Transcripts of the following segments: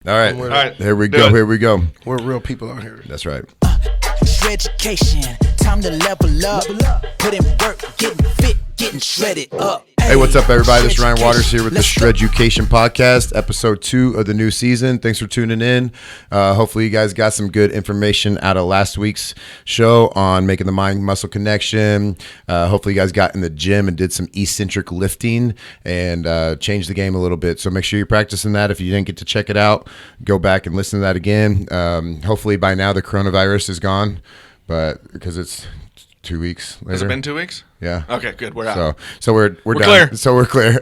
All right. All right. Here we go. Here we go. We're real people out here. That's right. Education, time to level up. Put in work, getting fit, getting shredded up. Hey, what's up, everybody? This is Ryan Waters here with the Shreducation Podcast, episode 2 of the new season. Thanks for tuning in. Hopefully, you guys got some good information out of last week's show on making the mind-muscle connection. Hopefully, you guys got in the gym and did some eccentric lifting and changed the game a little bit. So make sure you're practicing that. If you didn't get to check it out, go back and listen to that again. Hopefully, by now, the coronavirus is gone, but because it's 2 weeks later. Has it been 2 weeks? Yeah. Okay, good. We're out. So we're done. Clear. So we're clear.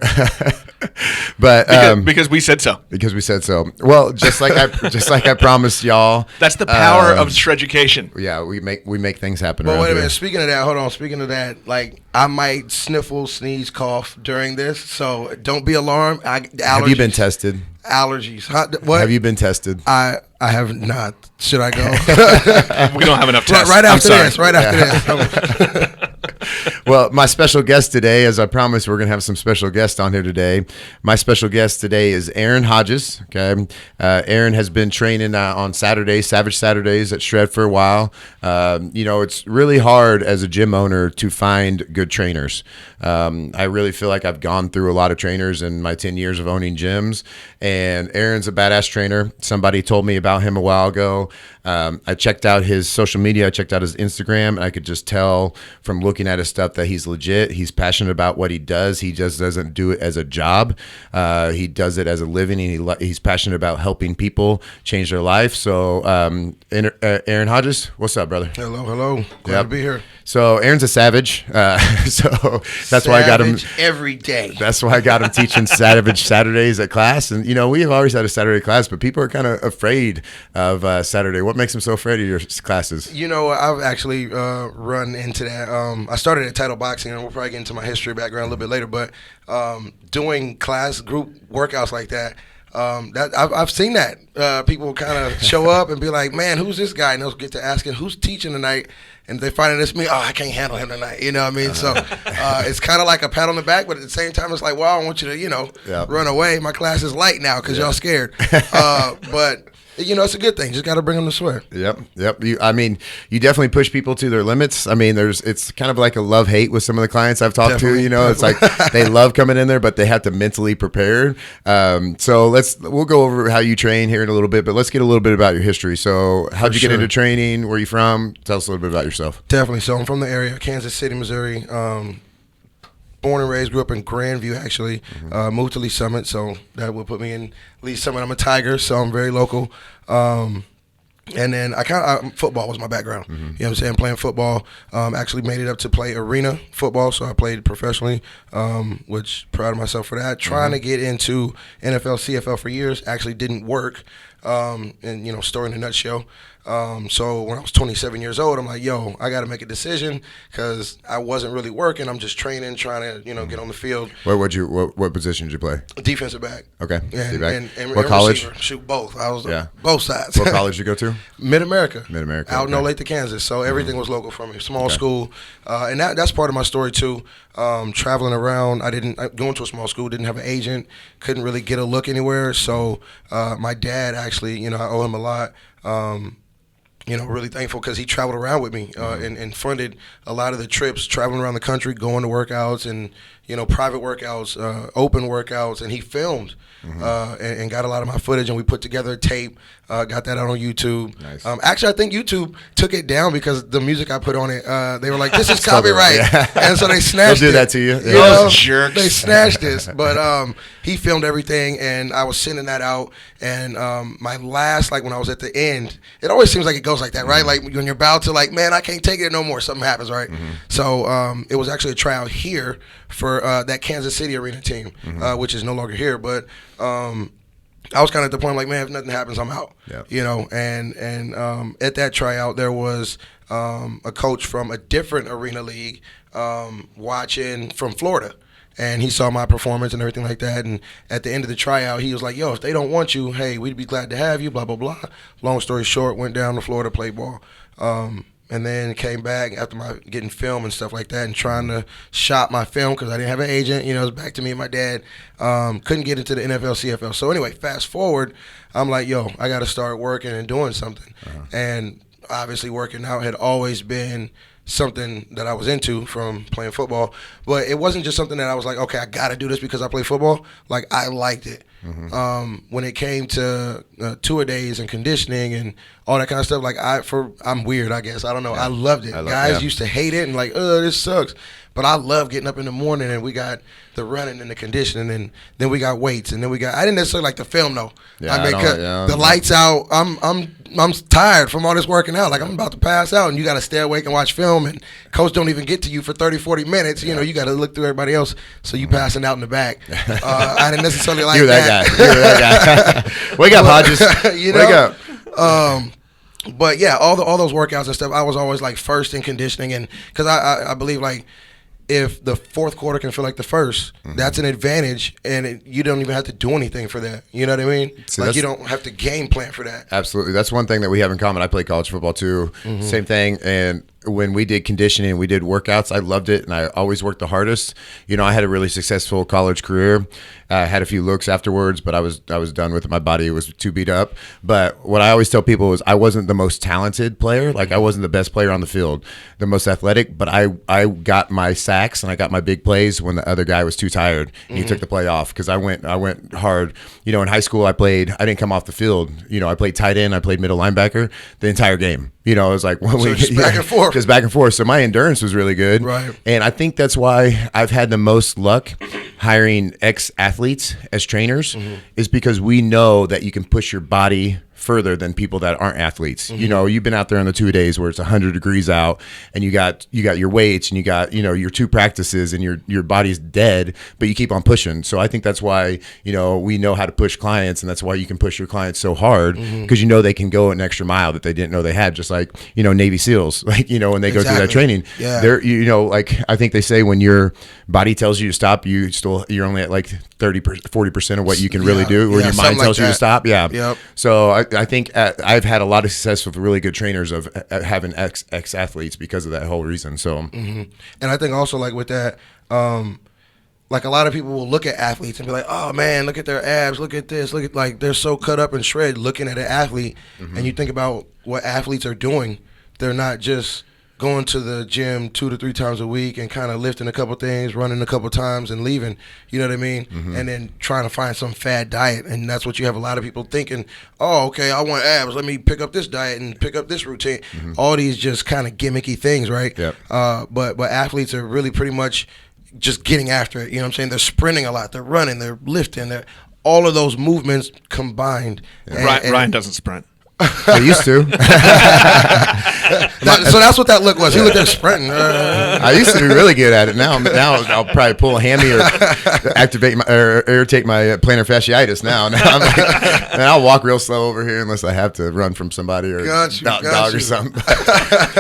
But because we said so. Because we said so. Well, just like I promised y'all. That's the power of Shreducation. Yeah, we make things happen. Well, wait a minute. Speaking of that, hold on. Speaking of that, like I might sniffle, sneeze, cough during this, so don't be alarmed. Have you been tested? Allergies. What? Have you been tested? I have not. Should I go? We don't have enough tests. Right after this. Right after this. Well, my special guest today, as I promised, we're going to have some special guests on here today. My special guest today is Aaron Hodges. Okay, Aaron has been training on Saturdays, Savage Saturdays at Shred for a while. It's really hard as a gym owner to find good trainers. I really feel like I've gone through a lot of trainers in my 10 years of owning gyms, and Aaron's a badass trainer. Somebody told me about him a while ago. I checked out his social media. I checked out his Instagram, and I could just tell from looking at his stuff that he's legit. He's passionate about what he does. He just doesn't do it as a job. He does it as a living, and he's passionate about helping people change their life. So, Aaron Hodges, what's up, brother? Hello. Glad to be here. So Aaron's a savage, so that's why I got him every day. That's why I got him teaching Savage Saturdays at class. And we have always had a Saturday class, but people are kind of afraid of Saturday. What makes them so afraid of your classes? I've actually run into that. I started at title boxing, and we'll probably get into my history background a little bit later. But doing class group workouts like that. I've seen that. People kind of show up and be like, "Man, who's this guy?" And they'll get to asking, "Who's teaching tonight?" And they find it's me. Oh, I can't handle him tonight. You know what I mean? So it's kind of like a pat on the back, but at the same time, it's like, well, I want you to, run away. My class is light now because y'all scared. But it's a good thing. Just got to bring them to swear. Yep. You definitely push people to their limits. I mean, it's kind of like a love-hate with some of the clients I've talked to. It's like they love coming in there, but they have to mentally prepare. So we'll go over how you train here in a little bit, but let's get a little bit about your history. So how'd you get into training? Where are you from? Tell us a little bit about yourself. Definitely. So I'm from the area, Kansas City, Missouri. Born and raised, grew up in Grandview, actually. Moved to Lee Summit, so that would put me in Lee Summit. I'm a Tiger, so I'm very local. And then football was my background. You know what I'm saying? Playing football. Actually made it up to play arena football, so I played professionally, which proud of myself for that. Trying to get into NFL, CFL for years, actually didn't work. And story in a nutshell. So when I was 27 years old, I'm like, yo, I got to make a decision because I wasn't really working. I'm just training, trying to, get on the field. What position did you play? Defensive back. Okay. And what college? Receiver. Shoot both. I was both sides. What college did you go to? Mid-America. Out in okay. Olathe, Kansas. So everything was local for me. Small school. And that's part of my story too. Traveling around, going to a small school, didn't have an agent, couldn't really get a look anywhere. So my dad actually, I owe him a lot. Really thankful because he traveled around with me and funded a lot of the trips, traveling around the country, going to workouts and, private workouts, open workouts. And he filmed and got a lot of my footage. And we put together a tape, got that out on YouTube. Nice. Actually, I think YouTube took it down because the music I put on it, they were like, this is copyright. And so they snatched it. They'll do that to you. Those jerks. They snatched this. But he filmed everything, and I was sending that out. And my last, when I was at the end, it always seems like it goes like that, right? Like when you're about to, man, I can't take it no more. Something happens, right? So it was actually a tryout here for that Kansas City arena team, which is no longer here. But I was kind of at the point, like, man, if nothing happens, I'm out. Yep. And at that tryout, there was a coach from a different arena league watching from Florida. And he saw my performance and everything like that. And at the end of the tryout, he was like, yo, if they don't want you, hey, we'd be glad to have you, blah, blah, blah. Long story short, went down to Florida, played ball. and then came back after my getting film and stuff like that, and trying to shop my film because I didn't have an agent. You know, it was back to me and my dad. Couldn't get into the NFL, CFL. So anyway, fast forward, I'm like, yo, I got to start working and doing something. And obviously, working out had always been something that I was into from playing football, but it wasn't just something that I was like, okay, I got to do this because I play football. Like, I liked it. When it came to tour days and conditioning and all that kind of stuff, like I'm weird, I guess. I don't know. I loved it. Guys used to hate it and like, oh, this sucks. But I love getting up in the morning, and we got the running and the conditioning, and then we got weights, and then I didn't necessarily like the film though. The lights out. I'm tired from all this working out. Like, I'm about to pass out, and you got to stay awake and watch film, and coach don't even get to you for 30, 40 minutes. You know, you got to look through everybody else, so you passing out in the back. I didn't necessarily like that. You're that guy. Wake up, Hodges. Wake up. But yeah, all those workouts and stuff, I was always like first in conditioning, and because I believe like, if the fourth quarter can feel like the first, that's an advantage, and you don't even have to do anything for that. You know what I mean? See, like, you don't have to game plan for that. Absolutely. That's one thing that we have in common. I played college football too. Same thing. And when we did conditioning, we did workouts, I loved it, and I always worked the hardest. You know, I had a really successful college career. I had a few looks afterwards, but I was done with it. My body was too beat up. But what I always tell people is I wasn't the most talented player. Like, I wasn't the best player on the field, the most athletic, but I got my sacks and I got my big plays when the other guy was too tired and he took the play off, because I went hard. You know, in high school I didn't come off the field. You know, I played tight end, I played middle linebacker the entire game. You know, it was like back and forth. Just back and forth. So my endurance was really good. Right. And I think that's why I've had the most luck hiring ex-athletes as trainers, is because we know that you can push your body further than people that aren't athletes. You know, you've been out there on the 2 days where it's 100 degrees out, and you got your weights, and you got, you know, your 2 practices, and your body's dead, but you keep on pushing. So I think that's why, you know, we know how to push clients, and that's why you can push your clients so hard, because you know they can go an extra mile that they didn't know they had. Just like, you know, Navy SEALs, like, you know, when they go through that training, they're, you know, like, I think they say when your body tells you to stop, you're only at like 40% of what you can really do. When your mind tells you to stop. So I think I've had a lot of success with really good trainers of having ex-athletes because of that whole reason. So, and I think also, like, with that, like, a lot of people will look at athletes and be like, oh man, look at their abs, look at this, look at, like, they're so cut up and shredded looking at an athlete. And you think about what athletes are doing. They're not just going to the gym 2 to 3 times a week and kind of lifting a couple things, running a couple times and leaving, you know what I mean? And then trying to find some fad diet. And that's what you have a lot of people thinking, oh, okay, I want abs, let me pick up this diet and pick up this routine. All these just kind of gimmicky things, right? But athletes are really pretty much just getting after it, you know what I'm saying? They're sprinting a lot, they're running, they're lifting, they're all of those movements combined. Ryan doesn't sprint. I used to. So that's what that look was. He looked there sprinting. I used to be really good at it. Now I'll probably pull a hammy or activate or irritate my plantar fasciitis. Now I'm like, man, I'll walk real slow over here unless I have to run from somebody or dog or something.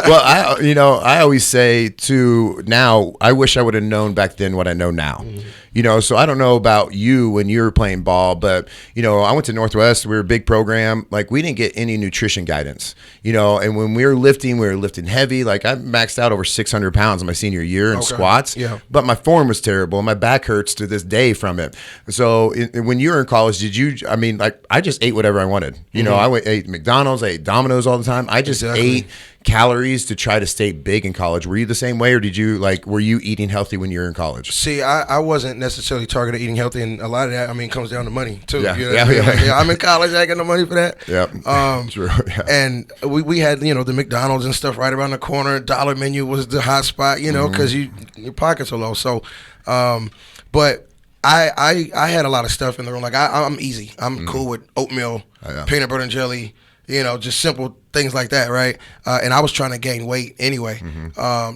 Well, I always say too, now I wish I would have known back then what I know now. You know, so I don't know about you when you were playing ball, but, you know, I went to Northwest. We were a big program. Like, we didn't get any nutrition guidance, you know, and when we were lifting heavy. Like, I maxed out over 600 pounds in my senior year in squats, but my form was terrible. And my back hurts to this day from it. So when you were in college, I just ate whatever I wanted. You know, I ate McDonald's, I ate Domino's all the time. I just ate calories to try to stay big in college. Were you the same way, or were you eating healthy when you were in college? See, I wasn't necessarily targeted eating healthy, and a lot of that, comes down to money too. Yeah. You know what I mean? Like, I'm in college, I ain't got no money for that. Yep. True. Yeah. And we had, you know, the McDonald's and stuff right around the corner. Dollar Menu was the hot spot, you know, because your pockets are low. So, but I had a lot of stuff in the room. Like, I'm easy. I'm cool with oatmeal, peanut butter and jelly, you know, just simple things like that, right? And I was trying to gain weight anyway.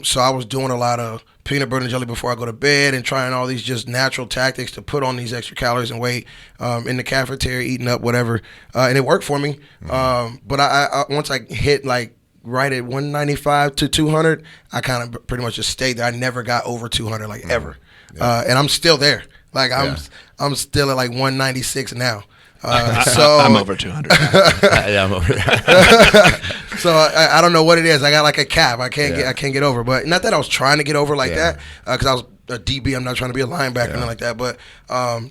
So I was doing a lot of peanut butter and jelly before I go to bed and trying all these just natural tactics to put on these extra calories and weight in the cafeteria, eating up, whatever. And it worked for me. But I once I hit like right at 195 to 200, I kind of pretty much just stayed there. I never got over 200, like ever. And I'm still there. Like I'm still at like 196 now. I'm over 200. Yeah, I'm over that. So I don't know what it is. I got like a cap. I can't get over. But not that I was trying to get over like that, because I was a DB. I'm not trying to be a linebacker or anything like that. But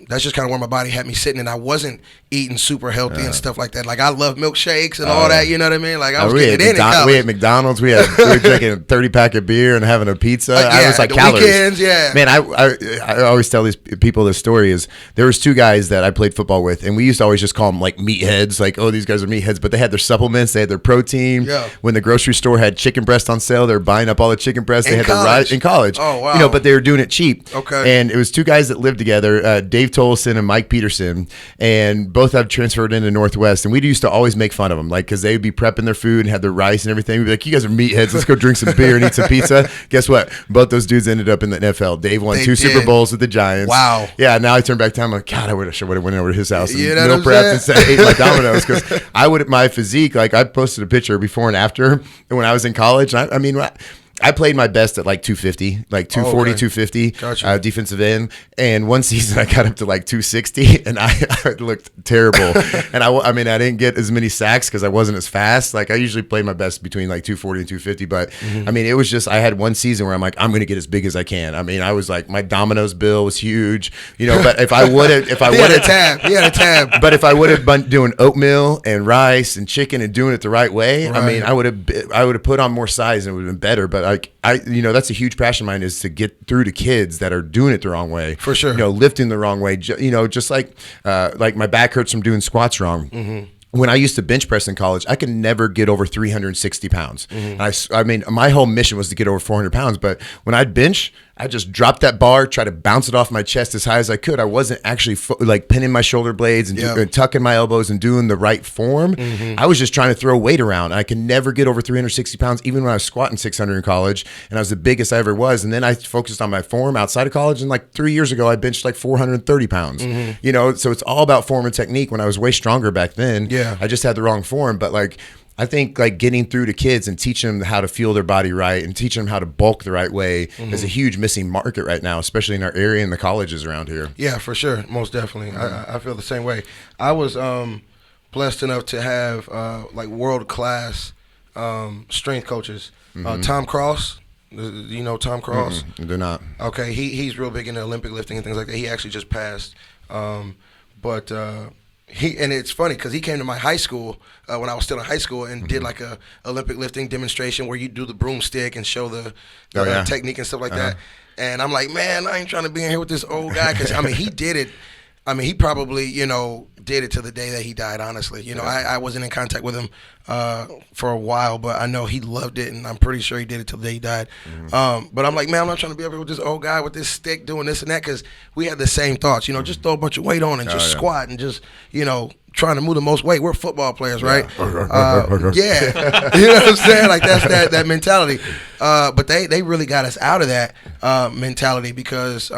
that's just kind of where my body had me sitting, and I wasn't eating super healthy and stuff like that. Like, I love milkshakes and all that. You know what I mean? Like, I was getting it in college. We had McDonald's. We were drinking a 30-pack of beer and having a pizza. I was like, calories. Weekends, man. I always tell these people this story is there was two guys that I played football with, and we used to always just call them like meatheads. Like, oh, these guys are meatheads. But they had their supplements. They had their protein. Yeah. When the grocery store had chicken breast on sale, they were buying up all the chicken breast. They had the rice in college. Oh, wow. But they were doing it cheap. Okay. And it was two guys that lived together, Dave Tolson and Mike Peterson, and both have transferred into Northwest. And we used to always make fun of them, like, because they would be prepping their food and have their rice and everything. We'd be like, you guys are meatheads. Let's go drink some beer and eat some pizza. Guess what? Both those dudes ended up in the NFL. Dave won two Super Bowls with the Giants. Wow. Yeah, now I turn back time. I'm like, God, I would have went over to his house and You know meal prepped and ate my Domino's, because my physique, like, I posted a picture before and after when I was in college. I played my best at like 250, like 240, 250, Gotcha. Defensive end. And one season I got up to like 260, and I looked terrible. And I didn't get as many sacks because I wasn't as fast. Like, I usually play my best between like 240 and 250. But it was just, I had one season where I'm like, I'm going to get as big as I can. I was like, my Domino's bill was huge, but if I would have, he had a tab. But if I would have been doing oatmeal and rice and chicken and doing it the right way, Right. I would have put on more size and it would have been better. But that's a huge passion of mine, is to get through to kids that are doing it the wrong way. For sure. Lifting the wrong way. Just like my back hurts from doing squats wrong. Mm-hmm. When I used to bench press in college, I could never get over 360 pounds. Mm-hmm. My whole mission was to get over 400 pounds. But when I'd bench, I just dropped that bar, try to bounce it off my chest as high as I could. I wasn't actually pinning my shoulder blades and tucking my elbows and doing the right form. Mm-hmm. I was just trying to throw weight around. I could never get over 360 pounds, even when I was squatting 600 in college, and I was the biggest I ever was. And then I focused on my form outside of college, and like 3 years ago, I benched like 430 pounds. Mm-hmm. So it's all about form and technique. When I was way stronger back then, I just had the wrong form. But I think getting through to kids and teaching them how to feel their body right and teaching them how to bulk the right way is a huge missing market right now, especially in our area and the colleges around here. Yeah, for sure. Most definitely. I feel the same way. I was blessed enough to have world-class strength coaches. Tom Cross. Do you know Tom Cross? They're not. Okay, he's real big into Olympic lifting and things like that. He actually just passed. And it's funny because he came to my high school when I was still in high school and did like a Olympic lifting demonstration where you do the broomstick and show the technique and stuff like that. And I'm like, man, I ain't trying to be in here with this old guy, because he did it. He probably did it to the day that he died. Honestly, I wasn't in contact with him for a while, but I know he loved it, and I'm pretty sure he did it till the day he died. But I'm like, man, I'm not trying to be up here with this old guy with this stick doing this and that, because we had the same thoughts. Just throw a bunch of weight on and just squat and just trying to move the most weight. We're football players, right? Yeah. You know what I'm saying? Like, that's that mentality. But they really got us out of that mentality, because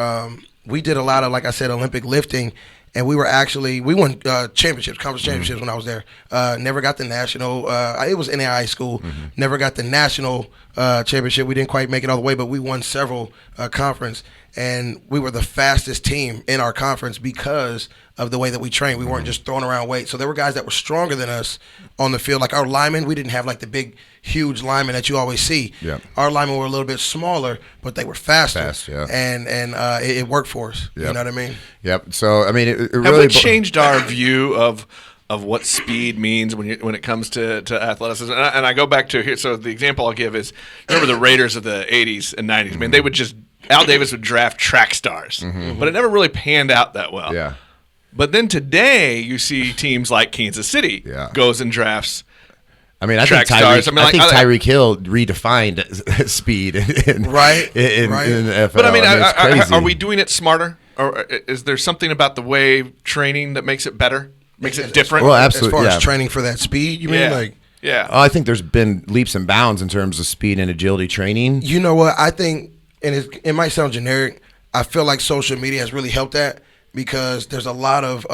we did a lot of, like I said, Olympic lifting, and we won championships, conference championships when I was there. Never got the national. It was in high school. Never got the national championship. We didn't quite make it all the way, but we won several conference, and we were the fastest team in our conference because of the way that we trained. We weren't just throwing around weight. So there were guys that were stronger than us on the field. Like our linemen, we didn't have like the big, huge linemen that you always see. Yeah. Our linemen were a little bit smaller, but they were faster. Fast, yeah. And it worked for us. Yep. You know what I mean? Yep. So, it really... Have we changed our view of what speed means when it comes to athleticism? And I go back to here. So the example I'll give is, remember the Raiders of the 80s and 90s? I mean, they would just... Al Davis would draft track stars, but it never really panned out that well. Yeah. But then today, you see teams like Kansas City goes and drafts. I think Tyreek Hill redefined speed in the NFL. But are we doing it smarter? Or is there something about the way training that makes it better, makes it different? Well, absolutely. As far as training for that speed, you mean? Yeah. I think there's been leaps and bounds in terms of speed and agility training. You know what? I think, and it might sound generic, I feel like social media has really helped that, because there's a lot of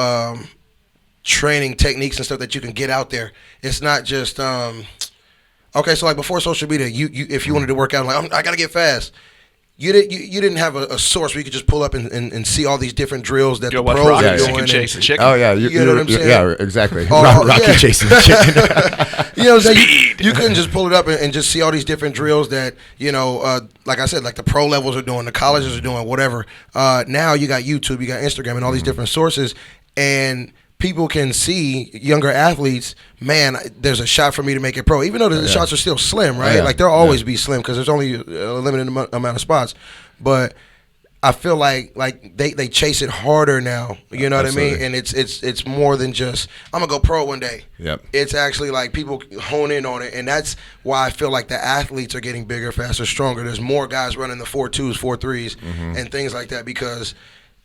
training techniques and stuff that you can get out there. It's not just okay. So like before social media, you if you wanted to work out, like I gotta get fast. you didn't have a source where you could just pull up and see all these different drills that Go the watch pros Rocky are doing. Chicken Chase and Chicken. Oh yeah, You know what I'm saying? Yeah, exactly. Oh, Rocky yeah. chasing the chicken. You know what I'm saying? You couldn't just pull it up and just see all these different drills that, like I said, like the pro levels are doing, the colleges are doing, whatever. Now you got YouTube, you got Instagram, and all these different sources, and people can see younger athletes, man, there's a shot for me to make it pro. Even though the shots are still slim, right? Yeah. Like they'll always be slim because there's only a limited amount of spots. But I feel like they chase it harder now. You know what I mean? Absolutely. And it's more than just I'm gonna go pro one day. Yep. It's actually like people hone in on it, and that's why I feel like the athletes are getting bigger, faster, stronger. There's more guys running the 4.2s, 4.3s, and things like that because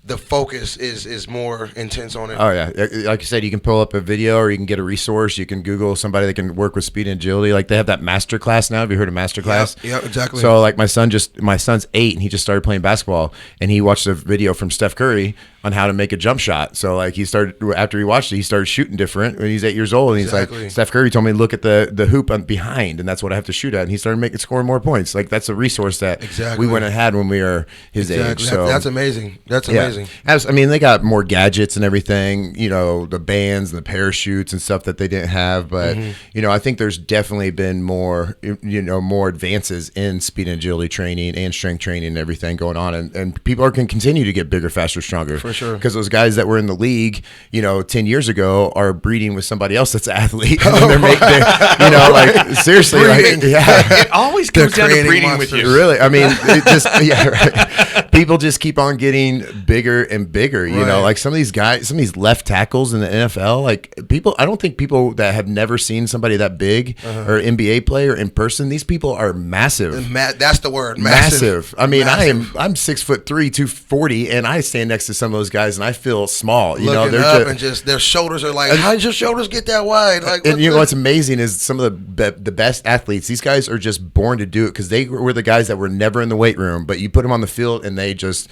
the focus is more intense on it. Oh yeah, like you said, you can pull up a video or you can get a resource. You can Google somebody that can work with speed and agility. Like they have that master class now. Have you heard of master class? Yep, exactly. So like my son's 8 and he just started playing basketball and he watched a video from Steph Curry on how to make a jump shot. So like after he watched it, he started shooting different when he's 8 years old. And he's Exactly. like, Steph Curry told me to look at the hoop behind, and that's what I have to shoot at. And he started scoring more points. Like that's a resource that Exactly. we went and had when we were his age. So That's amazing. That's amazing. I mean, they got more gadgets and everything, the bands and the parachutes and stuff that they didn't have. But, I think there's definitely been more, more advances in speed and agility training and strength training and everything going on. And people can continue to get bigger, faster, stronger. For sure. Because those guys that were in the league, 10 years ago are breeding with somebody else that's an athlete. And then like, seriously. Like, yeah. It always comes down to creating breeding with monsters. you. Really, I mean, it just right. People just keep on getting bigger and bigger. Right. Like some of these guys, some of these left tackles in the NFL, like people. I don't think people that have never seen somebody that big or NBA player in person. These people are massive. That's the word. Massive. I mean, Massive. I'm 6'3", 240, and I stand next to some of those guys, and I feel small. Looking they're up and just their shoulders are like, how did your shoulders get that wide? Like, and what's amazing is some of the best athletes. These guys are just born to do it because they were the guys that were never in the weight room, but you put them on the field and they just.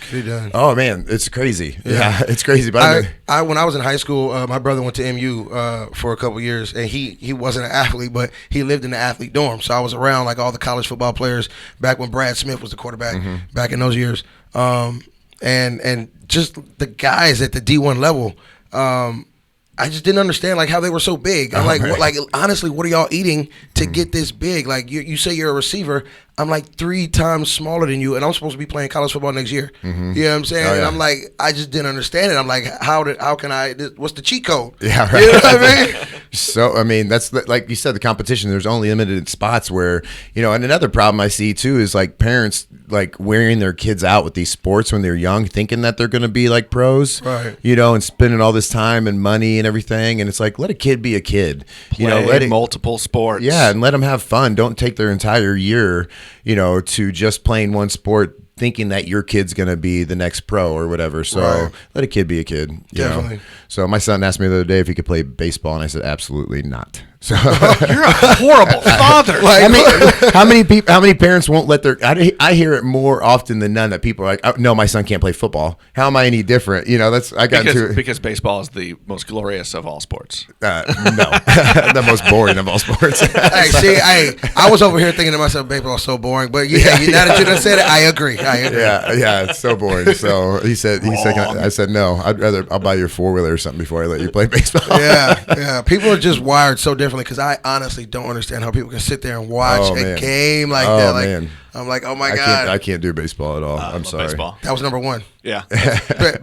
Oh man, it's crazy. Yeah, it's crazy. But when I was in high school, my brother went to MU for a couple years, and he wasn't an athlete, but he lived in the athlete dorm. So I was around like all the college football players back when Brad Smith was the quarterback back in those years, and just the guys at the D1 level. I just didn't understand like how they were so big. I'm honestly, what are y'all eating to get this big? Like you say you're a receiver. I'm like 3 times smaller than you, and I'm supposed to be playing college football next year. You know what I'm saying? Oh, yeah. And I'm like, I just didn't understand it. I'm like, how can I? What's the cheat code? Yeah, right. You know what I mean? So, I mean, that's like you said, the competition, there's only limited spots where, and another problem I see too is like parents like wearing their kids out with these sports when they're young, thinking that they're going to be like pros, Right. And spending all this time and money and everything. And it's like, let a kid be a kid, Play multiple sports. Yeah. And let them have fun. Don't take their entire year, to just playing one sport, thinking that your kid's going to be the next pro or whatever. So Right. let a kid be a kid. Definitely. So my son asked me the other day if he could play baseball, and I said, absolutely not. So You're a horrible father. how many parents won't let their, I hear it more often than none that people are like, oh, no, my son can't play football. How am I any different? Because baseball is the most glorious of all sports. No, the most boring of all sports. Hey, see, I was over here thinking to myself, baseball is so boring. But now that you done said it, I agree. Yeah, it's so boring. So he said, I said, no, I'll buy you a 4-wheeler or something before I let you play baseball. Yeah. People are just wired so differently because I honestly don't understand how people can sit there and watch a game like that. Like, man. I'm like, oh my God. I can't do baseball at all. I'm sorry. Baseball. That was number 1. Yeah.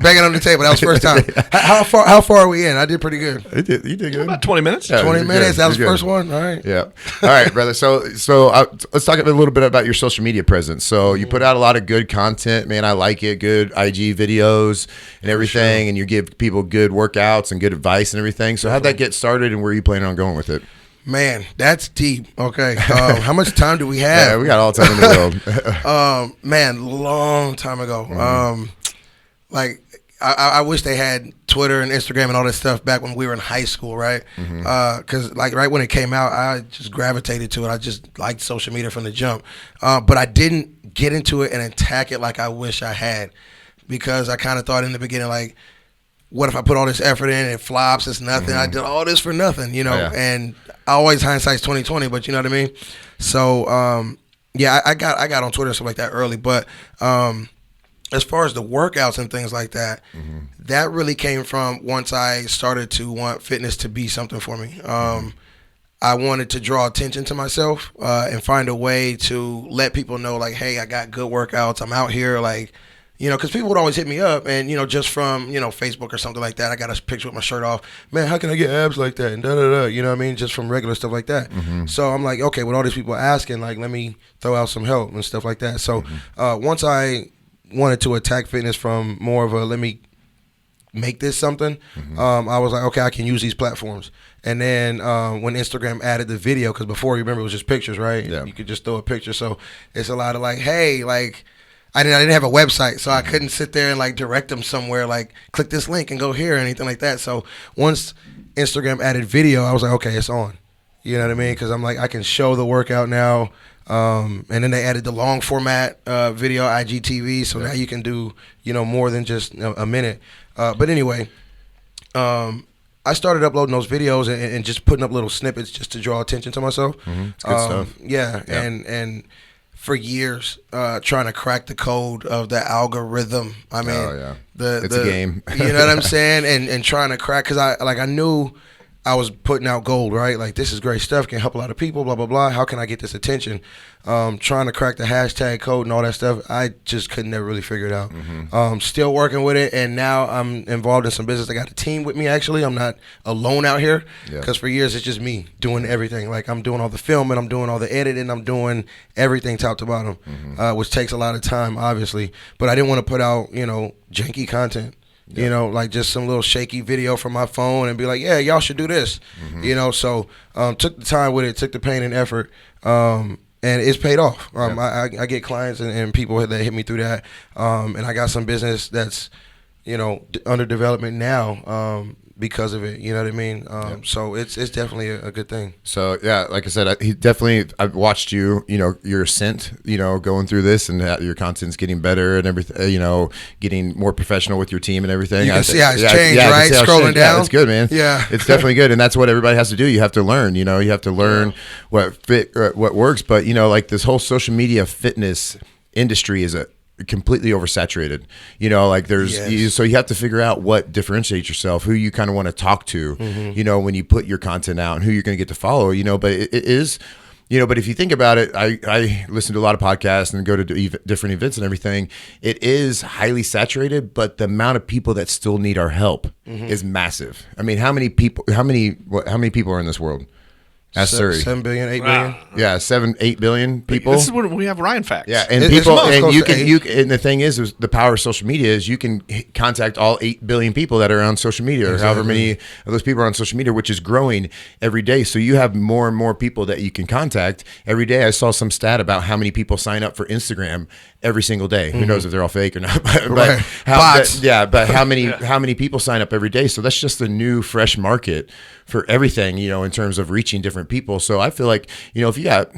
Banging on the table. That was first time. How far are we in? I did pretty good. You did good. About 20 minutes. Yeah, 20 you're minutes. good. That was You're first good. one. All right. Yeah. All right, brother. So let's talk a little bit about your social media presence. So you put out a lot of good content, man. I like it. Good IG videos and everything, and you give people good workouts and good advice and everything. So how'd that get started, and where are you planning on going with it? Man, that's deep. Okay. How much time do we have? Yeah, we got all the time in the world. Man, long time ago. I wish they had Twitter and Instagram and all that stuff back when we were in high school, right? Because right when it came out, I just gravitated to it. I just liked social media from the jump. But I didn't get into it and attack it like I wish I had, because I kind of thought in the beginning, like, what if I put all this effort in and it flops? It's nothing. I did all this for nothing, Yeah. And I always hindsight's 20/20, but you know what I mean. So Yeah, I got on Twitter and stuff like that early, but as far as the workouts and things like that, that really came from once I started to want fitness to be something for me. I wanted to draw attention to myself and find a way to let people know, like, hey, I got good workouts. I'm out here, like, because people would always hit me up and, just from, Facebook or something like that. I got a picture with my shirt off. Man, how can I get abs like that? And da-da-da, you know what I mean? Just from regular stuff like that. So I'm like, okay, with all these people asking, like, let me throw out some help and stuff like that. So once I wanted to attack fitness from more of a let me make this something, I was like, okay, I can use these platforms. And then when Instagram added the video, because before, you remember, it was just pictures, right? Yeah. You could just throw a picture. So it's a lot of like, hey, like, I didn't have a website, so I couldn't sit there and like direct them somewhere, like click this link and go here or anything like that. So once Instagram added video, I was like, okay, it's on. You know what I mean? Because I'm like, I can show the workout now. And then they added the long format video, IGTV, so now you can do, more than just a minute. But anyway, I started uploading those videos and just putting up little snippets just to draw attention to myself. It's good stuff. Yeah, and for years, trying to crack the code of the algorithm. I mean, it's a game. You know what I'm saying? And trying to crack, because I knew I was putting out gold, right? Like, this is great stuff, can help a lot of people, blah, blah, blah. How can I get this attention? Trying to crack the hashtag code and all that stuff, I just could never really figure it out. Still working with it, and now I'm involved in some business. I got a team with me, actually. I'm not alone out here, because for years it's just me doing everything. Like, I'm doing all the filming, I'm doing all the editing, I'm doing everything top to bottom, which takes a lot of time, obviously. But I didn't want to put out, janky content. Like just some little shaky video from my phone and be like, yeah, y'all should do this. So took the time with it, took the pain and effort, and it's paid off. I get clients and people that hit me through that, and I got some business that's, under development now because of it. You know what I mean? So it's definitely a good thing. So yeah, like I said, I've watched you, your ascent, going through this, and your content's getting better and everything, getting more professional with your team and everything. You can see how it's changed, right? Scrolling down. Yeah, it's good, man. Yeah. It's definitely good. And that's what everybody has to do. You have to learn, you have to learn what works. But, like this whole social media fitness industry is completely oversaturated, like there's so you have to figure out what differentiates yourself, who you kind of want to talk to, when you put your content out, and who you're going to get to follow, but it is, but if you think about it, I listen to a lot of podcasts and go to different events and everything. It is highly saturated, but the amount of people that still need our help is massive. I mean, how many people are in this world? Ask Surrey. 7 billion, 8 billion. Yeah, 8 billion people. This is when we have Ryan facts. Yeah, and It's people, most and close you to can, 8. and the thing is the power of social media is you can contact all 8 billion people that are on social media, or however many of those people are on social media, which is growing every day. So you have more and more people that you can contact every day. I saw some stat about how many people sign up for Instagram every single day. Who knows if they're all fake or not? But Right. Bots. but how many people sign up every day? So that's just a new, fresh market for everything, in terms of reaching different people. So I feel like, if you got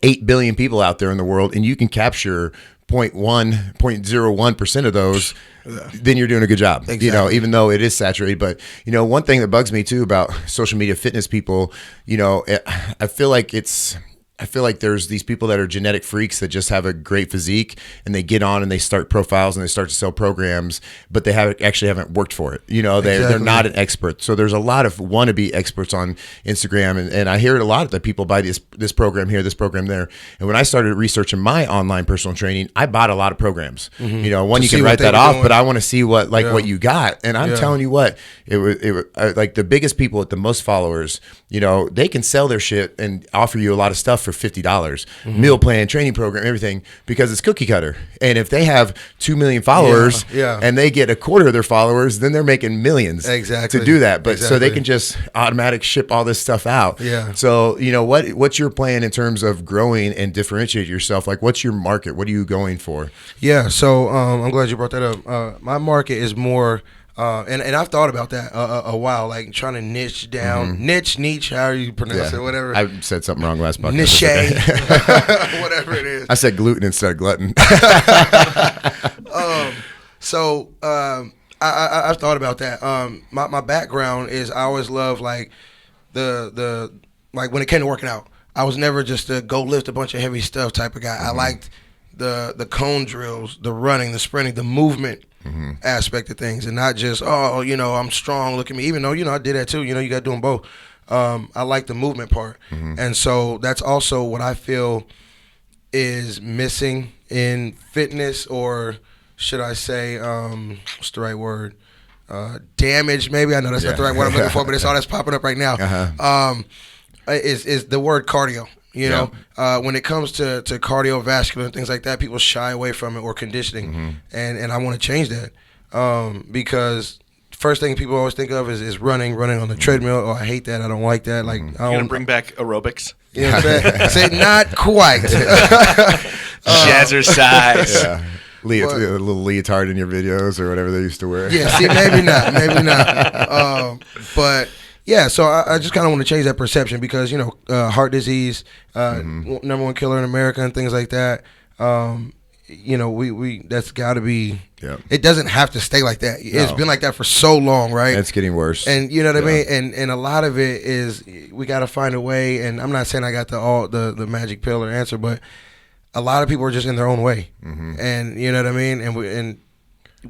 8 billion people out there in the world and you can capture 0.01% of those, then you're doing a good job. Exactly. Even though it is saturated. But one thing that bugs me too about social media fitness people, I feel like there's these people that are genetic freaks that just have a great physique, and they get on and they start profiles and they start to sell programs, but they haven't worked for it. They're not an expert. So there's a lot of wannabe experts on Instagram, and I hear it a lot that people buy this program here, this program there. And when I started researching my online personal training, I bought a lot of programs. One, you can write that off, but I want to see what you got. And I'm telling you what, it was like the biggest people with the most followers, they can sell their shit and offer you a lot of stuff for $50, meal plan, training program, everything, because it's cookie cutter. And if they have 2 million followers and they get a quarter of their followers, then they're making millions to do that. But so they can just automatic ship all this stuff out. Yeah. So, what's your plan in terms of growing and differentiate yourself? Like, what's your market? What are you going for? Yeah. So I'm glad you brought that up. My market is more, and I've thought about that a while, like trying to niche down, niche, however you pronounce it, whatever. I said something wrong last podcast. Niche, whatever it is. I said gluten instead of glutton. I've thought about that. My background is I always loved like the like when it came to working out. I was never just a go lift a bunch of heavy stuff type of guy. I liked the cone drills, the running, the sprinting, the movement aspect of things, and not just, I'm strong, look at me. Even though, I did that too. You got to do them both. I like the movement part. And so that's also what I feel is missing in fitness, or should I say, what's the right word? Damage, maybe. I know that's not the right word I'm looking for, but it's all that's popping up right now. Is the word cardio. When it comes to cardiovascular and things like that, people shy away from it, or conditioning, and I want to change that because first thing people always think of is running on the treadmill. Oh, I hate that. I don't like that. Like, You gonna bring back aerobics? You know what I'm saying? Say not quite. Jazzercise. Yeah. A little leotard in your videos or whatever they used to wear. Yeah, see, maybe not. But yeah, so I just kind of want to change that perception because, heart disease, number one killer in America and things like that. We that's got to be. Yeah. It doesn't have to stay like that. It's been like that for so long, right? It's getting worse. And you know what I mean. And a lot of it is we got to find a way. And I'm not saying I got the magic pill or answer, but a lot of people are just in their own way. And you know what I mean. And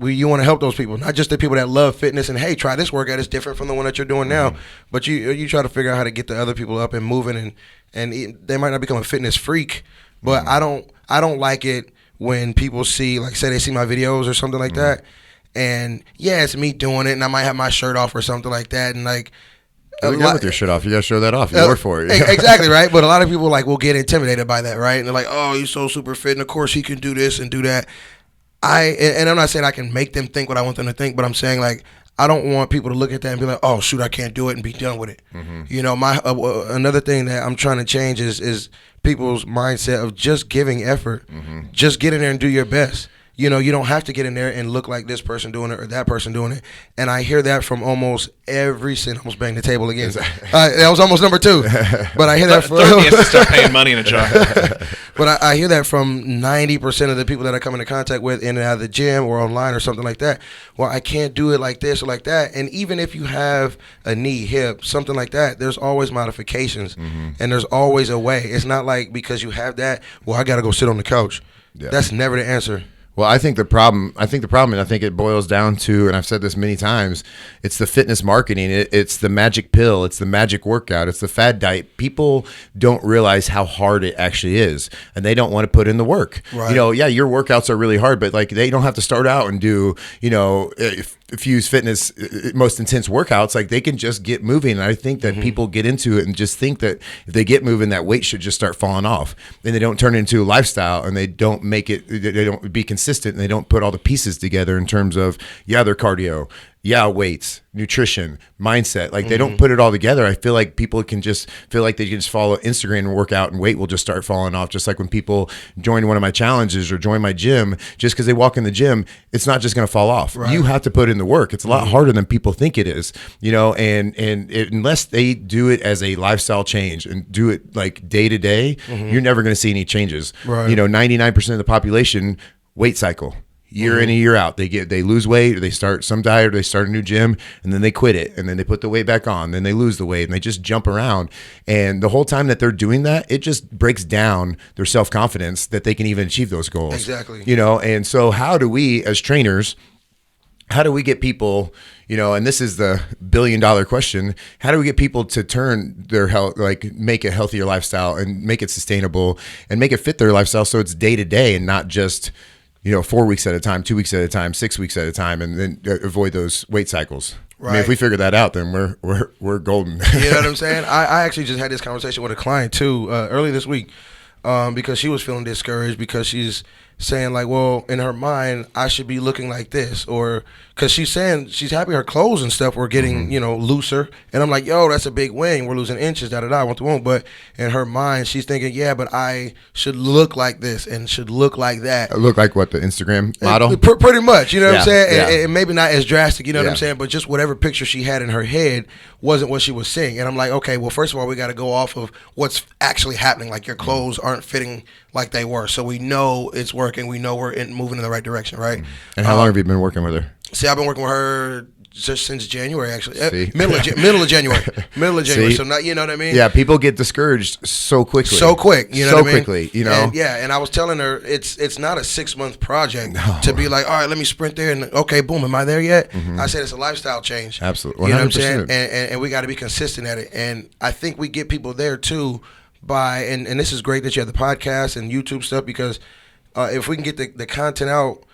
you want to help those people, not just the people that love fitness and, hey, try this workout. It's different from the one that you're doing now. But you try to figure out how to get the other people up and moving, and they might not become a fitness freak, but I don't like it when people see, like, say they see my videos or something like that, and it's me doing it, and I might have my shirt off or something like that, and like. You're good with your shirt off. You got to show that off. You work for it. Exactly, right? But a lot of people will get intimidated by that, right? And they're like, oh, he's so super fit, and of course he can do this and do that. And I'm not saying I can make them think what I want them to think, but I'm saying, like, I don't want people to look at that and be like, oh, shoot, I can't do it and be done with it. My another thing that I'm trying to change is people's mindset of just giving effort. Just get in there and do your best. You don't have to get in there and look like this person doing it or that person doing it. And I hear that from almost every single. Almost bang the table again. That was almost number 2. But I hear that from. Third has to start paying money in a jar. But I hear that from 90% of the people that I come into contact with in and out of the gym or online or something like that. Well, I can't do it like this or like that. And even if you have a knee, hip, something like that, there's always modifications. And there's always a way. It's not like because you have that, well, I got to go sit on the couch. Yeah. That's never the answer. Well, I think the problem, and I think it boils down to, and I've said this many times, it's the fitness marketing. It's the magic pill. It's the magic workout. It's the fad diet. People don't realize how hard it actually is, and they don't want to put in the work. Right. Your workouts are really hard, but like they don't have to start out and do, Fuse Fitness most intense workouts. Like they can just get moving. And I think that people get into it and just think that if they get moving, that weight should just start falling off. Then they don't turn it into a lifestyle, and they don't make it. They don't be consistent, and they don't put all the pieces together in terms of their cardio, weights, nutrition, mindset. Like they don't put it all together. I feel like people can just feel like they can just follow Instagram and work out, and weight will just start falling off. Just like when people join one of my challenges or join my gym, just because they walk in the gym, it's not just going to fall off. Right. You have to put in the work. It's a lot harder than people think it is, unless they do it as a lifestyle change and do it like day to day, you're never going to see any changes. Right. 99% of the population weight cycle. Year in and year out, they lose weight, or they start some diet, or they start a new gym, and then they quit it, and then they put the weight back on, then they lose the weight, and they just jump around. And the whole time that they're doing that, it just breaks down their self-confidence that they can even achieve those goals. Exactly. And so how do we as trainers, how do we get people, and this is the $1 billion question, how do we get people to turn their health, like make a healthier lifestyle and make it sustainable and make it fit their lifestyle so it's day to day and not just 4 weeks at a time, 2 weeks at a time, 6 weeks at a time, and then avoid those weight cycles. Right. I mean, if we figure that out, then we're golden. You know what I'm saying? I actually just had this conversation with a client too early this week because she was feeling discouraged because she's saying like, well, in her mind, I should be looking like this, or because she's saying she's happy her clothes and stuff were getting looser, and I'm like, yo, that's a big win. We're losing inches, I want to won't. But in her mind, she's thinking, yeah, but I should look like this and should look like that. Look like what, the Instagram model? Pretty much, you know what I'm saying? Yeah. And maybe not as drastic, you know what I'm saying? But just whatever picture she had in her head wasn't what she was seeing. And I'm like, okay, well, first of all, we got to go off of what's actually happening. Like your clothes aren't fitting like they were, so we know it's working. We know we're moving in the right direction, right? And how long have you been working with her? See, I've been working with her just since January, actually. See? Middle of January. See? So not, you know what I mean? Yeah, people get discouraged so quickly. So quick, you know so what I mean? quickly, you know. And I was telling her it's not a 6-month project to be like, all right, let me sprint there and okay, boom, am I there yet? I said it's a lifestyle change. Absolutely. You know what I'm saying? 100%. And we got to be consistent at it. And I think we get people there too by and this is great that you have the podcast and YouTube stuff because if we can get the content out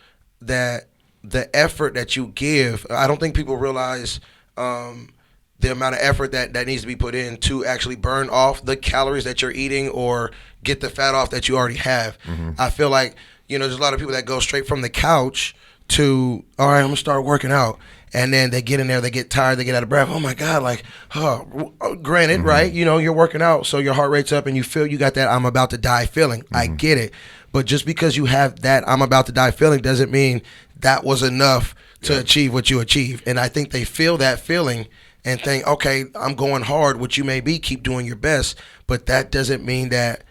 that the effort that you give, I don't think people realize the amount of effort that needs to be put in to actually burn off the calories that you're eating or get the fat off that you already have. I feel like, there's a lot of people that go straight from the couch to, all right, I'm going to start working out. And then they get in there, they get tired, they get out of breath. Oh, my God, granted, right? You're working out, so your heart rate's up and you feel you got that I'm about to die feeling. I get it. But just because you have that I'm about to die feeling doesn't mean that was enough to achieve what you achieved. And I think they feel that feeling and think, okay, I'm going hard, which you may be, keep doing your best. But that doesn't mean that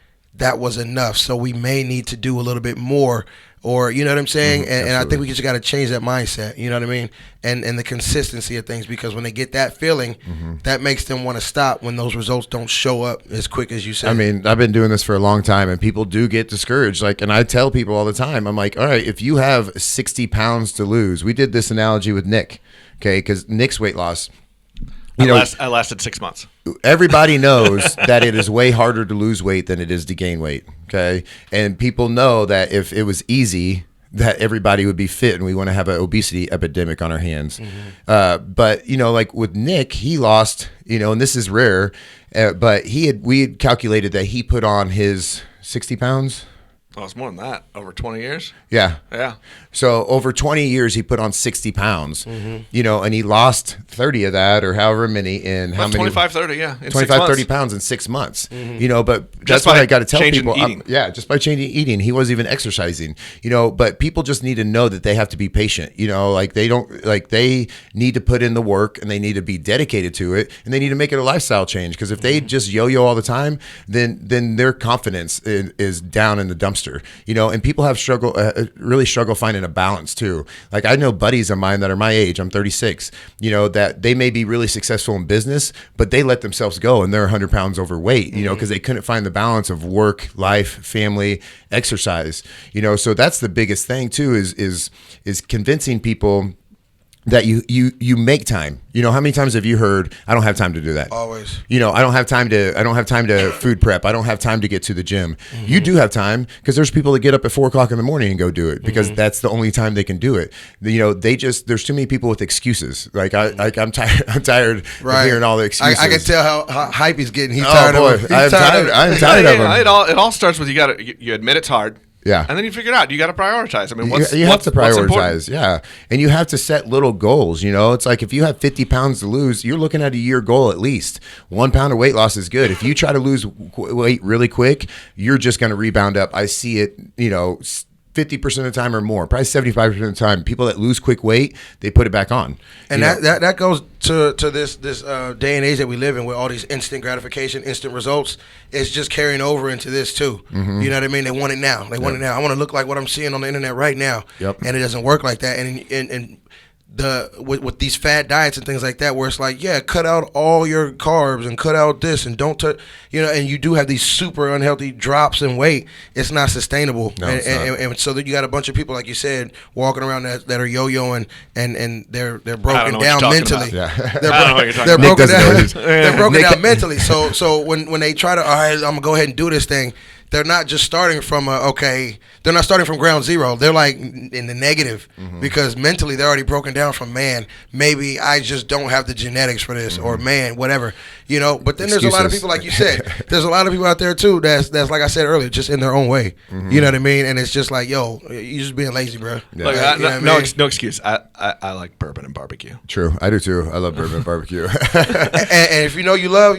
was enough. So we may need to do a little bit more. Or, you know what I'm saying? And I think we just got to change that mindset, you know what I mean? And the consistency of things, because when they get that feeling, that makes them want to stop when those results don't show up as quick as you said. I mean, I've been doing this for a long time, and people do get discouraged. And I tell people all the time, I'm like, all right, if you have 60 pounds to lose, we did this analogy with Nick, okay, because Nick's weight loss. I lasted 6 months. Everybody knows that it is way harder to lose weight than it is to gain weight, okay? And people know that if it was easy, that everybody would be fit, and we want to have an obesity epidemic on our hands. But, like with Nick, he lost, and this is rare, but we had calculated that he put on his 60 pounds. Oh, it's more than that. Over 20 years? Yeah. Yeah. So over 20 years, he put on 60 pounds, and he lost 30 of that or however many in how many? 25, 30, yeah. 25, 30 pounds in 6 months, but that's what I got to tell people. Just by changing eating. He wasn't even exercising, but people just need to know that they have to be patient, they need to put in the work and they need to be dedicated to it and they need to make it a lifestyle change. Because if they just yo-yo all the time, then their confidence is down in the dumpster. And people have really struggle finding a balance too. Like I know buddies of mine that are my age, I'm 36, that they may be really successful in business, but they let themselves go and they're 100 pounds overweight, because they couldn't find the balance of work, life, family, exercise, so that's the biggest thing too, is convincing people that you make time. How many times have you heard, I don't have time to do that? Always. I don't have time to food prep. I don't have time to get to the gym. You do have time, because there's people that get up at 4 o'clock in the morning and go do it because that's the only time they can do it. There's too many people with excuses. I'm tired of hearing all the excuses. I can tell how hype he's getting. He's tired of it. I'm tired of them. It all starts with you admit it's hard. Yeah. And then you figure it out. You got to prioritize. I mean, you have to prioritize. Yeah. And you have to set little goals. It's like if you have 50 pounds to lose, you're looking at a year goal at least. 1 pound of weight loss is good. If you try to lose weight really quick, you're just going to rebound up. I see it, 50% of the time or more, probably 75% of the time, people that lose quick weight, they put it back on. And that goes to this day and age that we live in, where all these instant gratification, instant results is just carrying over into this too. You know what I mean? They want it now. They want it now. I want to look like what I'm seeing on the internet right now. Yep. And it doesn't work like that. And with these fad diets and things like that, where it's like, cut out all your carbs and cut out this and don't touch, and you do have these super unhealthy drops in weight. It's not sustainable. No, and so that you got a bunch of people, like you said, walking around that are yo-yoing and they're broken down mentally. They're broken down. They're broken down mentally. So when they try to, all right, I'm gonna go ahead and do this thing, they're not just starting from they're not starting from ground zero. They're like in the negative because mentally they're already broken down from, man, maybe I just don't have the genetics for this, or man, whatever, but then there's a lot of people, like you said, there's a lot of people out there too that's like I said earlier, just in their own way. You know what I mean? And it's just like, yo, you just being lazy, bro. Yeah. No excuse. I like bourbon and barbecue. True. I do too. I love bourbon and barbecue. and if you love,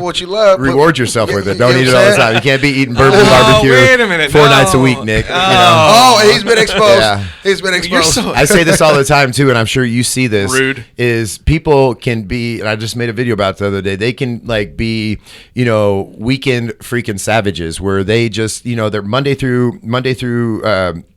what you love, reward yourself with it. Don't eat it all the time. You can't be eating bourbon and barbecue wait a minute. 4 nights a week, Nick. He's been exposed. He's been exposed. I say this all the time too, and I'm sure you see this. Rude. Is people can be, and I just made a video about it the other day, they can be, weekend freaking savages, where they just, they're Monday through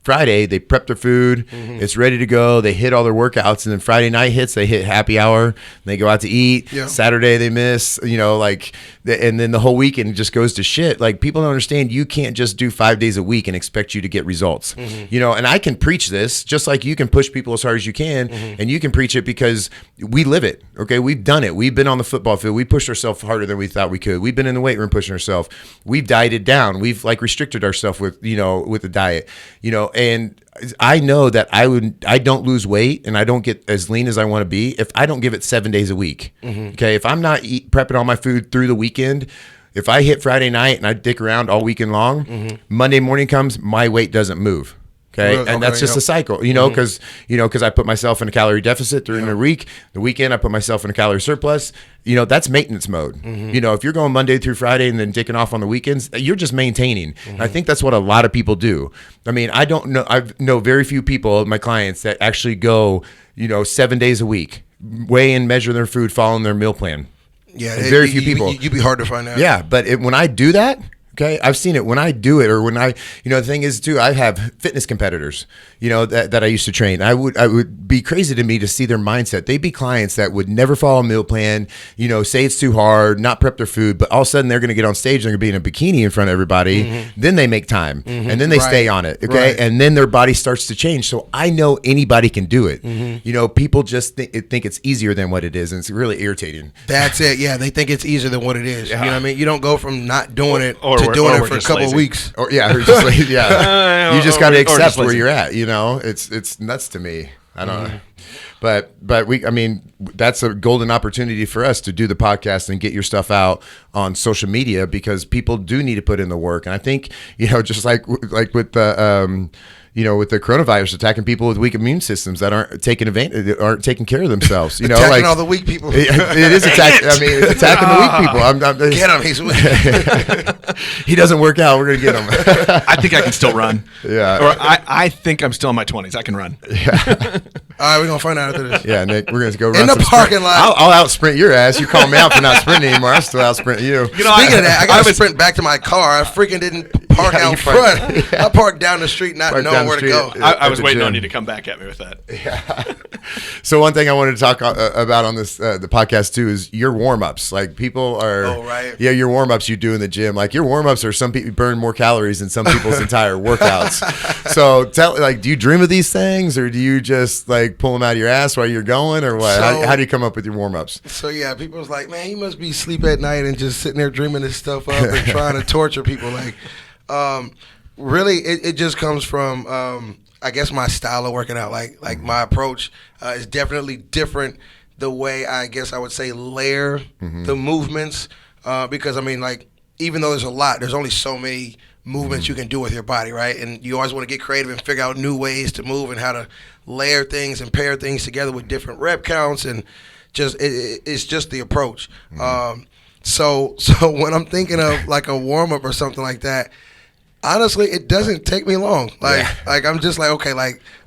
Friday, they prep their food. It's ready to go. They hit all their workouts, and then Friday night hits. They hit happy hour. They go out to eat. Yeah. Saturday they miss. And then the whole weekend just goes to shit. Like, people don't understand. You can't just do 5 days a week and expect you to get results. And I can preach this just like you can push people as hard as you can, and you can preach it because we live it. Okay, we've done it. We've been on the football field. We pushed ourselves harder than we thought we could. We've been in the weight room pushing ourselves. We've dieted down. We've restricted ourselves with the diet. And I know that I don't lose weight and I don't get as lean as I want to be if I don't give it 7 days a week. Okay, if I'm not prepping all my food through the weekend, if I hit Friday night and I dick around all weekend long, Monday morning comes, my weight doesn't move. Okay. And that's just a cycle, because I put myself in a calorie deficit during the week. The weekend, I put myself in a calorie surplus. That's maintenance mode. If you're going Monday through Friday and then dicking off on the weekends, you're just maintaining. And I think that's what a lot of people do. I mean, I know very few people, my clients, that actually go, 7 days a week, weigh and measure their food, following their meal plan. Yeah. Very few people. You'd be hard to find out. Yeah. But when I do that, okay, I've seen it when I do it, or when the thing is too, I have fitness competitors, that I used to train. I would be crazy to me to see their mindset. They'd be clients that would never follow a meal plan, say it's too hard, not prep their food, but all of a sudden they're going to get on stage and they're going to be in a bikini in front of everybody. Then they make time, and then they stay on it. Okay, and then their body starts to change. So I know anybody can do it. People just think it's easier than what it is, and it's really irritating. That's it. Yeah, they think it's easier than what it is. Yeah. You know what I mean? You don't go from not doing it or to doing it we're for a just couple lazy. of weeks. Or just lazy, yeah. You just got to or accept just where lazy. you're at. It's nuts to me. I don't know. But that's a golden opportunity for us to do the podcast and get your stuff out on social media, because people do need to put in the work. And I think, just like with the with the coronavirus attacking people with weak immune systems that aren't taking care of themselves. Attacking all the weak people. It is attacking. I mean, it's attacking the weak people. Get him. He's weak. He doesn't work out. We're gonna get him. I think I can still run. Yeah. Or I think I'm still in my 20s. I can run. All right, we're going to find out after this. Yeah, Nick, we're gonna go run In the some parking sprint. lot. I'll out sprint your ass. You call me out for not sprinting anymore. I'll still out sprint you. Speaking of that, I got to sprint back to my car. I freaking didn't park Yeah, you out parked- front. I parked down the street not Parked knowing down the where to street. go. I at was the waiting on gym. you to come back at me with that. So one thing I wanted to talk about on this the podcast too is your warm ups. Like, people are, Oh, right. yeah, your warm ups you do in the gym. Like, your warm ups are, some people burn more calories than some people's entire workouts. So do you dream of these things, or do you just pull them out of your ass while you're going, or what? So- how do you come up with your warm ups? So, yeah, people was like, man, he must be asleep at night and just sitting there dreaming this stuff up and trying to torture people. Really, it just comes from, I guess, my style of working out. Like my approach is definitely different. The way, I guess I would say, layer the movements, because even though there's a lot, there's only so many movements you can do with your body, right? And you always want to get creative and figure out new ways to move and how to layer things and pair things together with different rep counts, and just it's just the approach. So when I'm thinking of a warm up or something like that, honestly, it doesn't take me long. I'm just okay,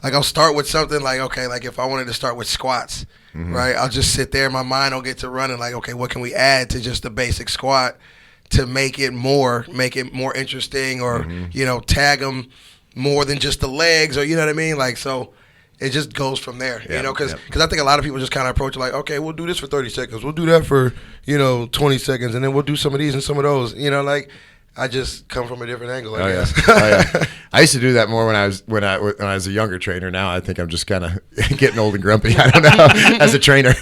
I'll start with something if I wanted to start with squats, right? I'll just sit there, my mind will get to running okay, what can we add to just the basic squat to make it more interesting, or tag them more than just the legs, or you know what I mean? So it just goes from there, because I think a lot of people just kind of approach it okay, we'll do this for 30 seconds, we'll do that for 20 seconds, and then we'll do some of these and some of those, I just come from a different angle, I guess. Yeah. I used to do that more when I was a younger trainer. Now I think I'm just kind of getting old and grumpy. I don't know, as a trainer.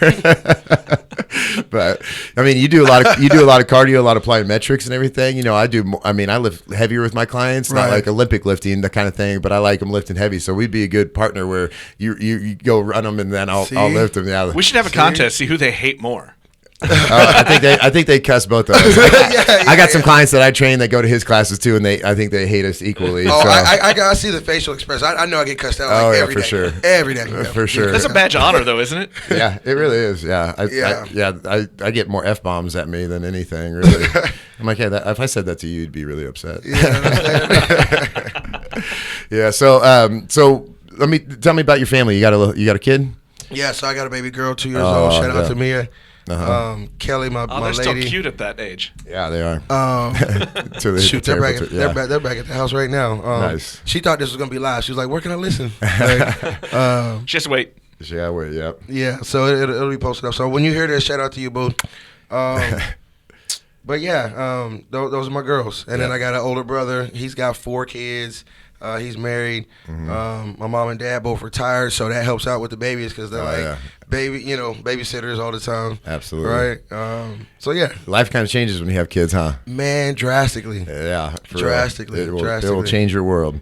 But you do a lot of cardio, a lot of plyometrics and everything. I lift heavier with my clients, not like Olympic lifting, that kind of thing. But I like them lifting heavy, so we'd be a good partner where you go run them and then I'll lift them. Yeah. We should have a contest, see who they hate more. I think they cuss both of us. I got some clients that I train that go to his classes too, and I think they hate us equally. Oh, so. I see the facial expression. I know I get cussed out every day. for sure. Every day. For sure. That's a badge of honor, though, isn't it? Yeah, it really is. Yeah. I get more F-bombs at me than anything, really. I'm like, hey, if I said that to you, you'd be really upset. Yeah. So tell me about your family. You got a kid? Yeah, so I got a baby girl, 2 years old. Shout out to Mia. Kelly, my they're lady. still cute at that age. Yeah, they are. Shoot, they're back, yeah. they're back at the house right now. Nice. She thought this was gonna be live. She was like, "Where can I listen?" Like, Just wait. Yeah, wait, yep. yeah, so it'll be posted up. So when you hear this, shout out to you, boo. But yeah, those are my girls. And then I got an older brother. He's got 4 kids. He's married. My mom and dad both retired, so that helps out with the babies because they're babysitters all the time. Absolutely. Right? So yeah. Life kind of changes when you have kids, huh? Man, drastically. Yeah. Drastically. It will change your world.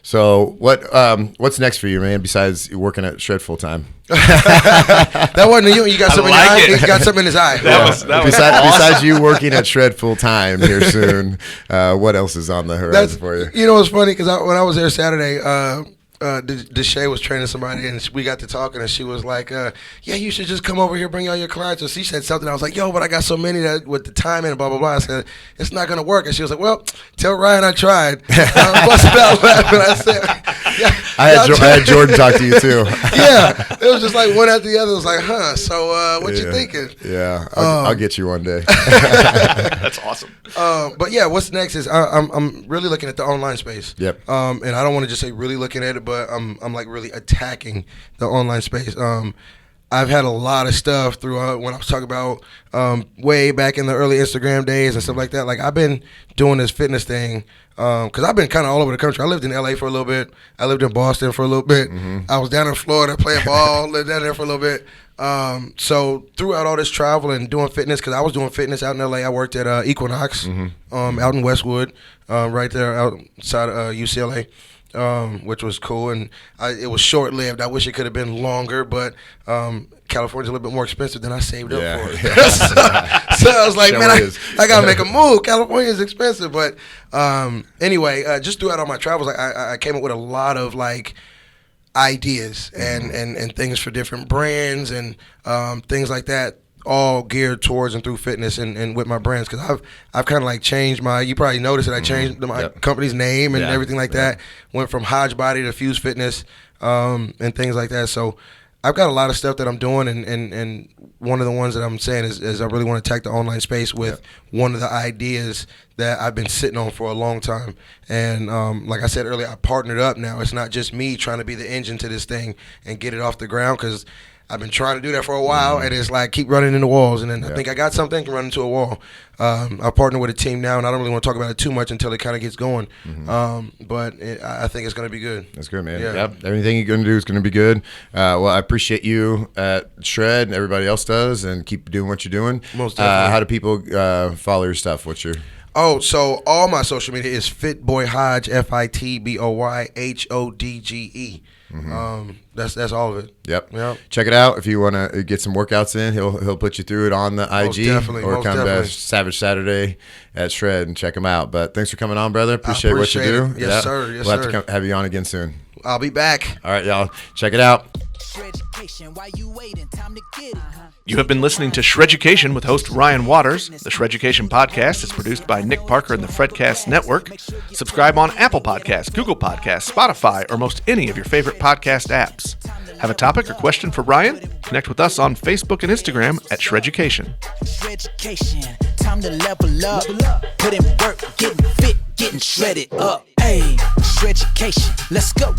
So what's next for you, man, besides working at Shred full time? That wasn't you. You got something in your eye? He got something in his eye. That was Besides you working at Shred full time here soon, what else is on the horizon for you? You know, it's funny because when I was there Saturday, Deshae was training somebody, and we got to talking, and she was like, "Yeah, you should just come over here, bring all your clients." So she said something. I was like, "Yo, but I got so many that with the time and blah blah blah." I said, "It's not gonna work." And she was like, "Well, tell Ryan I tried." Busted out laughing. I said, "Yeah." I had Jordan talk to you too. Yeah, it was just like one after the other. It was like, "Huh? So what you thinking?" Yeah, I'll get you one day. That's awesome. But yeah, what's next is I'm really looking at the online space. Yep. And I don't want to just say really looking at it, but I'm like really attacking the online space. I've had a lot of stuff throughout when I was talking about way back in the early Instagram days and stuff like that. Like I've been doing this fitness thing because I've been kind of all over the country. I lived in LA for a little bit. I lived in Boston for a little bit. I was down in Florida playing ball, lived down there for a little bit. So throughout all this travel and doing fitness, because I was doing fitness out in LA, I worked at Equinox out in Westwood, right there outside UCLA. Which was cool, and it was short-lived. I wish it could have been longer, but California's a little bit more expensive than I saved up for it. So I was like, man, I got to make a move. California is expensive. But anyway, just throughout all my travels, I came up with a lot of, like, ideas and things for different brands and things like that, all geared towards and through fitness and with my brands, because I've kind of like changed you probably noticed that I changed my company's name and everything like that. Went from Hodge Body to Fuse Fitness and things like that. So I've got a lot of stuff that I'm doing, and one of the ones that I'm saying is I really want to attack the online space with one of the ideas that I've been sitting on for a long time. And like I said earlier, I partnered up now. It's not just me trying to be the engine to this thing and get it off the ground, because I've been trying to do that for a while, and it's like keep running into walls. And then I think I got something, can run into a wall. I partner with a team now, and I don't really want to talk about it too much until it kind of gets going. But I think it's going to be good. That's good, man. Yeah. Yep. Everything you're going to do is going to be good. Well, I appreciate you at Shred, and everybody else does, and keep doing what you're doing. Most definitely. How do people follow your stuff? What's your... Oh, so all my social media is Fitboy Hodge, FITBOY HODGE. That's all of it. Yep. Check it out if you want to get some workouts in. He'll put you through it on the IG, or come to Savage Saturday at Shred and check him out. But thanks for coming on, brother. Appreciate what you do. It. Yes, sir. Yes, we'll have to have you on again soon. I'll be back. All right, y'all. Check it out. You have been listening to Shreducation with host Ryan Waters. The Shreducation podcast is produced by Nick Parker and the Fredcast Network. Subscribe on Apple Podcasts, Google Podcasts, Spotify, or most any of your favorite podcast apps. Have a topic or question for Ryan? Connect with us on Facebook and Instagram at Shreducation. Shreducation, time to level up. Put in work, getting fit, getting shredded up. Hey, Shreducation, let's go.